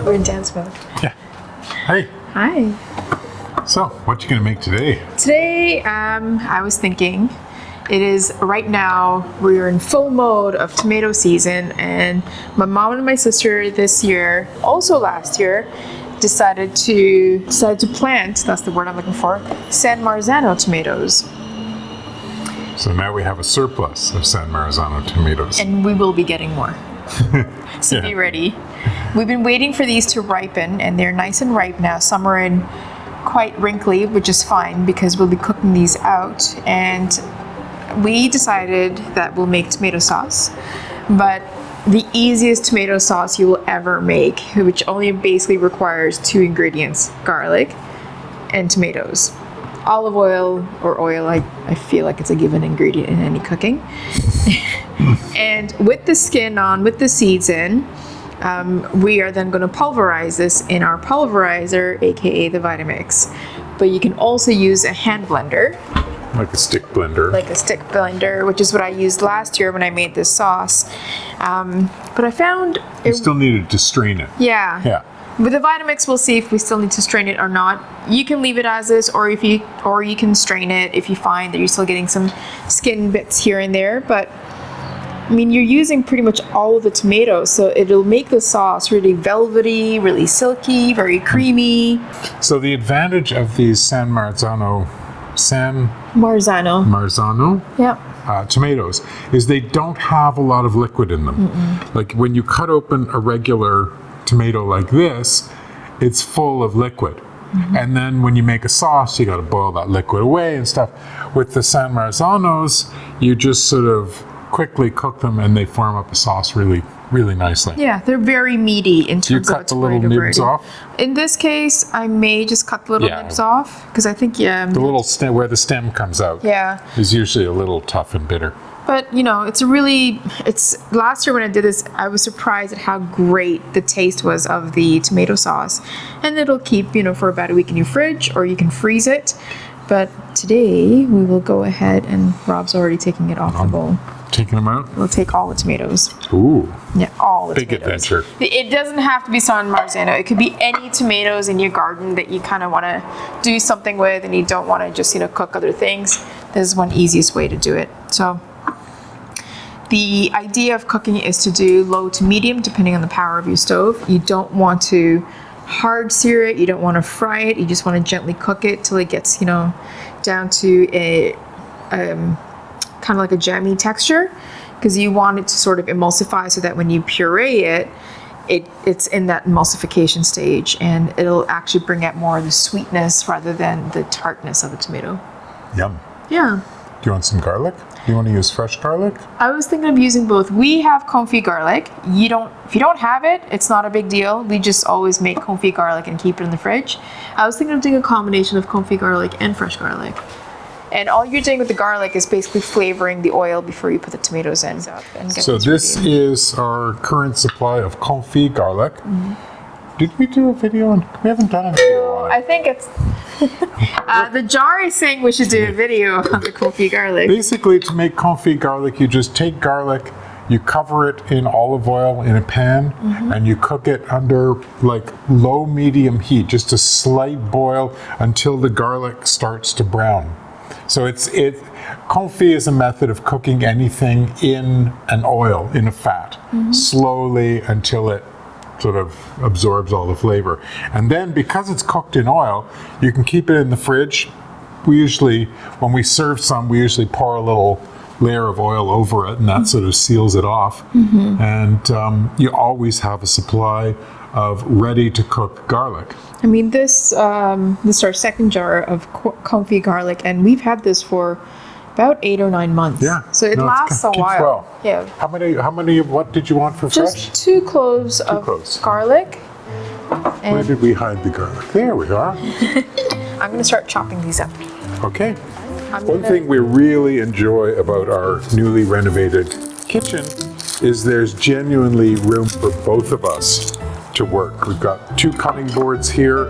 We're in dance mode. Yeah. Hey. Hi. So, what you gonna make today? Today, I was thinking, it is right now, we're in full mode of tomato season, and my mom and my sister this year, also last year, decided to plant, that's the word I'm looking for, San Marzano tomatoes. So now we have a surplus of San Marzano tomatoes. And we will be getting more. So be ready. We've been waiting for these to ripen, and they're nice and ripe now. Some are in quite wrinkly, which is fine because we'll be cooking these out. And we decided that we'll make tomato sauce, but the easiest tomato sauce you will ever make, which only basically requires 2 ingredients, garlic and tomatoes. Olive oil or oil, I feel like it's a given ingredient in any cooking. And with the skin on, with the seeds in, we are then going to pulverize this in our pulverizer, aka the Vitamix. But you can also use a hand blender. Like a stick blender. Like a stick blender, which is what I used last year when I made this sauce. But I found You still needed to strain it. Yeah. Yeah. With the Vitamix, we'll see if we still need to strain it or not. You can leave it as is, or you can strain it if you find that you're still getting some skin bits here and there. But I mean, you're using pretty much all of the tomatoes, so it'll make the sauce really velvety, really silky, very creamy. So the advantage of these San Marzano Yeah. Tomatoes is they don't have a lot of liquid in them. Like when you cut open a regular tomato like this, it's full of liquid. And then when you make a sauce, you got to boil that liquid away and stuff. With the San Marzanos, you just sort of quickly cook them and they form up a sauce really, really nicely. Yeah, they're very meaty in terms Do you of cut the little nibs off? In this case, I may just cut the little nibs off because I think the little stem where the stem comes out. Yeah. Is usually a little tough and bitter. But you know, it's last year when I did this, I was surprised at how great the taste was of the tomato sauce, and it'll keep for about a week in your fridge, or you can freeze it. But today we will go ahead, and Rob's already taking it off the bowl. Taking them out? We'll take all the tomatoes. Ooh. Yeah, all the big tomatoes. Adventure. It doesn't have to be San Marzano. It could be any tomatoes in your garden that you kind of want to do something with, and you don't want to just cook other things. This is one easiest way to do it. So the idea of cooking is to do low to medium, depending on the power of your stove. You don't want to hard sear it. You don't want to fry it. You just want to gently cook it till it gets, down to a kind of like a jammy texture, because you want it to sort of emulsify so that when you puree it, it's in that emulsification stage, and it'll actually bring out more of the sweetness rather than the tartness of the tomato. Yum. Yeah. Do you want some garlic? Do you want to use fresh garlic? I was thinking of using both. We have confit garlic. If you don't have it, it's not a big deal. We just always make confit garlic and keep it in the fridge. I was thinking of doing a combination of confit garlic and fresh garlic. And all you're doing with the garlic is basically flavoring the oil before you put the tomatoes in. So this is our current supply of confit garlic. Did we do a video on? We haven't done a video on it. I think it's the jar is saying we should do a video on the confit garlic. Basically, to make confit garlic, you just take garlic, you cover it in olive oil in a pan, and you cook it under like low medium heat, just a slight boil until the garlic starts to brown. So confit is a method of cooking anything in an oil, in a fat, slowly until it sort of absorbs all the flavor. And then because it's cooked in oil, you can keep it in the fridge. When we serve some, we usually pour a little layer of oil over it, and that sort of seals it off. And you always have a supply of ready to cook garlic. I mean, this is our second jar of confit garlic, and we've had this for about 8 or 9 months. Yeah. So it lasts a while. Well. Yeah. How many, what did you want for fresh? Just 2 cloves of garlic. Where did we hide the garlic? There we are. I'm going to start chopping these up. Okay. One thing we really enjoy about our newly renovated kitchen is there's genuinely room for both of us to work. We've got 2 cutting boards here,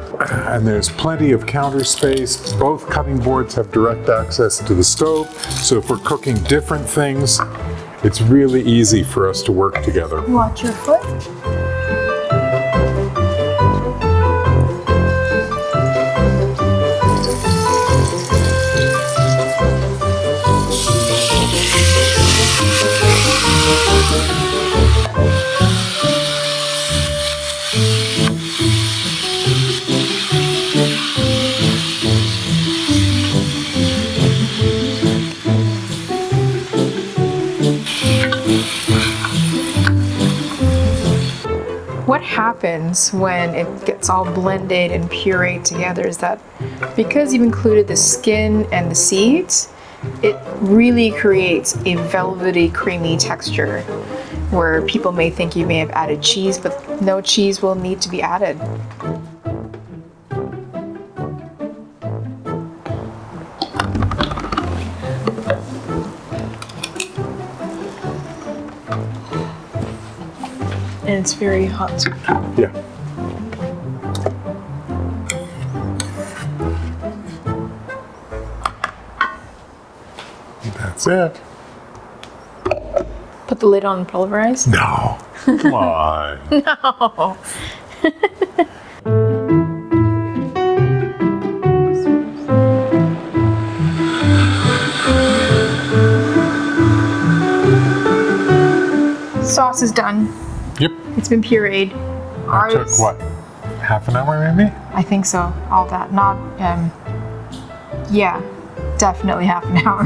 and there's plenty of counter space. Both cutting boards have direct access to the stove, so if we're cooking different things, it's really easy for us to work together. Watch your foot. happens when it gets all blended and pureed together is that because you've included the skin and the seeds, it really creates a velvety, creamy texture where people may think you may have added cheese, but no cheese will need to be added. And it's very hot. Yeah. That's it. Put the lid on and pulverize. No. Come on. No. Sauce is done. Yep. It's been pureed. That took what? Half an hour maybe? I think so. All that. Not, yeah, definitely half an hour.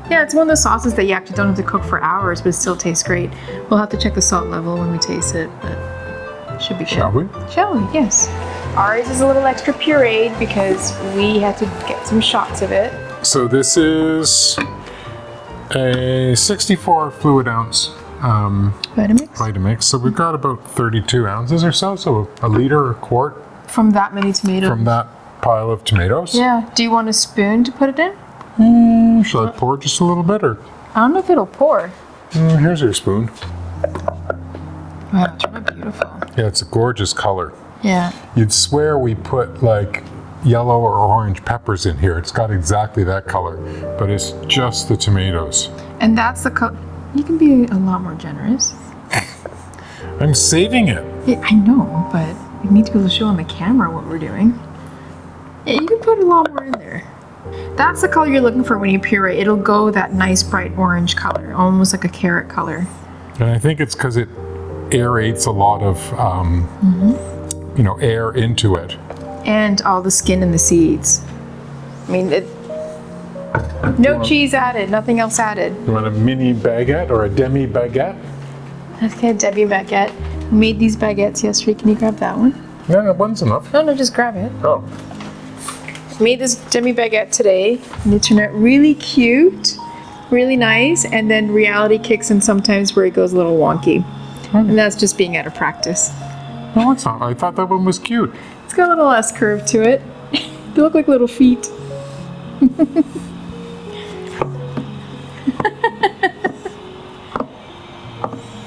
Yeah, it's one of the sauces that you actually don't have to cook for hours, but it still tastes great. We'll have to check the salt level when we taste it, but it should be good. Shall we? Shall we? Yes. Ours is a little extra pureed because we had to get some shots of it. So this is a 64 fluid ounce Vitamix? Vitamix. So we've got about 32 ounces or so. So a liter or a quart From that many tomatoes. from that pile of tomatoes. Yeah. Do you want a spoon to put it in? Shall I pour just a little bit or? I don't know if it'll pour. Here's your spoon. Wow, it turned out beautiful. Yeah, it's a gorgeous color. Yeah. You'd swear we put like yellow or orange peppers in here. It's got exactly that color, but it's just the tomatoes. And that's the color. You can be a lot more generous. I'm saving it. Yeah, I know, but we need to be able to show on the camera what we're doing. Yeah, you can put a lot more in there. That's the color you're looking for when you puree. It'll go that nice bright orange color, almost like a carrot color. And I think it's because it aerates a lot of, air into it. And all the skin and the seeds. I mean, no cheese added, nothing else added. You want a mini baguette or a demi baguette? Okay, Debbie baguette. We made these baguettes yesterday. Can you grab that one? No, one's enough. No, just grab it. Oh, Made this demi baguette today, and it turned out really cute, really nice, and then reality kicks in sometimes where it goes a little wonky. And that's just being out of practice. no, it's not. I thought that one was cute. It's got a little S curve to it. They look like little feet.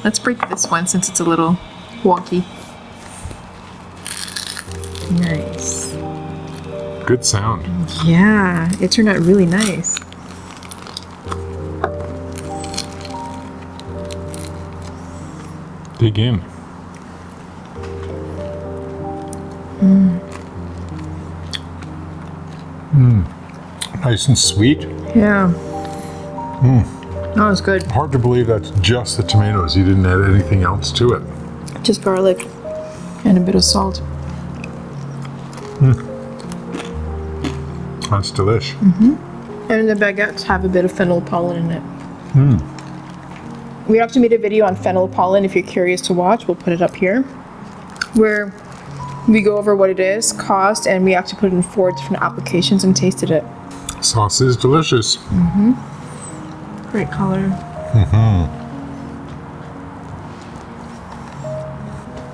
Let's break this one since it's a little wonky. Nice. Good sound. Yeah, it turned out really nice. Dig in. Nice and sweet. Yeah. That was good. Hard to believe that's just the tomatoes. You didn't add anything else to it. Just garlic and a bit of salt. That's delish. And the baguettes have a bit of fennel pollen in it. We actually made a video on fennel pollen. If you're curious to watch, we'll put it up here. Where we go over what it is, cost, and we actually put it in 4 different applications and tasted it. Sauce is delicious. Great color.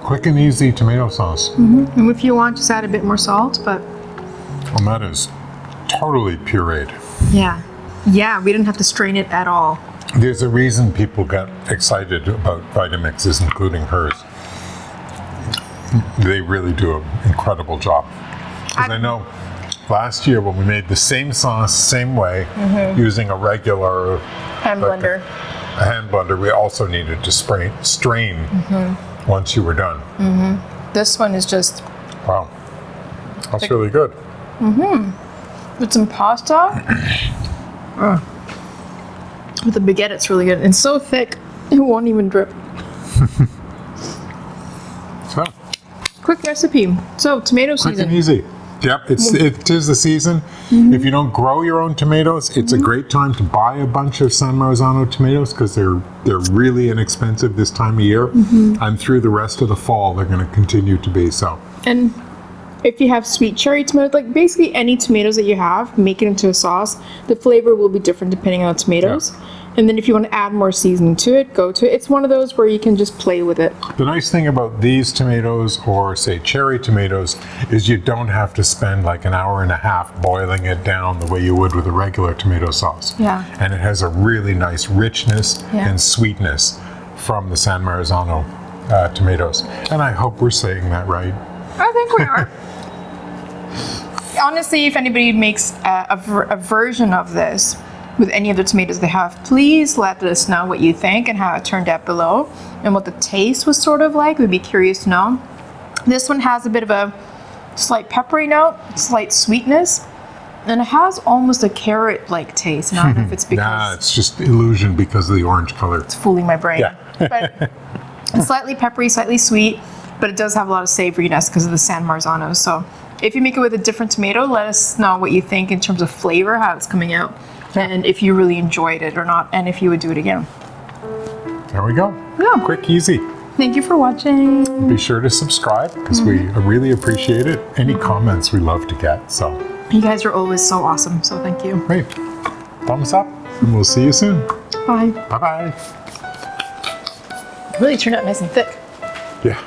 Quick and easy tomato sauce. And if you want, just add a bit more salt, but And that is totally pureed. yeah. Yeah, we didn't have to strain it at all. There's a reason people get excited about Vitamixes, including hers. They really do an incredible job. Because I know last year when we made the same sauce, same way, using a regular Hand blender. a hand blender, we also needed to strain once you were done. This one is just Wow. That's really good. with some pasta. With the baguette, it's really good. And so thick, it won't even drip. So, Quick recipe. So, tomato quick and season. easy. Yep, it is the season. If you don't grow your own tomatoes, it's a great time to buy a bunch of San Marzano tomatoes because they're really inexpensive this time of year. And through the rest of the fall, they're going to continue to be so. And if you have sweet cherry tomatoes, like basically any tomatoes that you have, make it into a sauce. The flavor will be different depending on the tomatoes. Yeah. And then if you want to add more seasoning to it, go to it. It's one of those where you can just play with it. The nice thing about these tomatoes, or say cherry tomatoes, is you don't have to spend like an hour and a half boiling it down the way you would with a regular tomato sauce. Yeah. And it has a really nice richness Yeah. and sweetness from the San Marzano tomatoes. And I hope we're saying that right. I think we are. Honestly, if anybody makes a version of this with any of the tomatoes they have, please let us know what you think and how it turned out below and what the taste was sort of like. We'd be curious to know. This one has a bit of a slight peppery note, slight sweetness, and it has almost a carrot-like taste. And I don't know if it's because Nah, it's just illusion because of the orange color. it's fooling my brain. Yeah. But it's slightly peppery, slightly sweet, but it does have a lot of savoriness because of the San Marzano. So if you make it with a different tomato, let us know what you think in terms of flavor, how it's coming out, and if you really enjoyed it or not, and if you would do it again. There we go. Yeah. Quick, easy. Thank you for watching. Be sure to subscribe because we really appreciate it. Any comments we love to get. So, You guys are always so awesome, so thank you. great. Thumbs up, and we'll see you soon. Bye. Bye bye. Really turned out nice and thick. Yeah.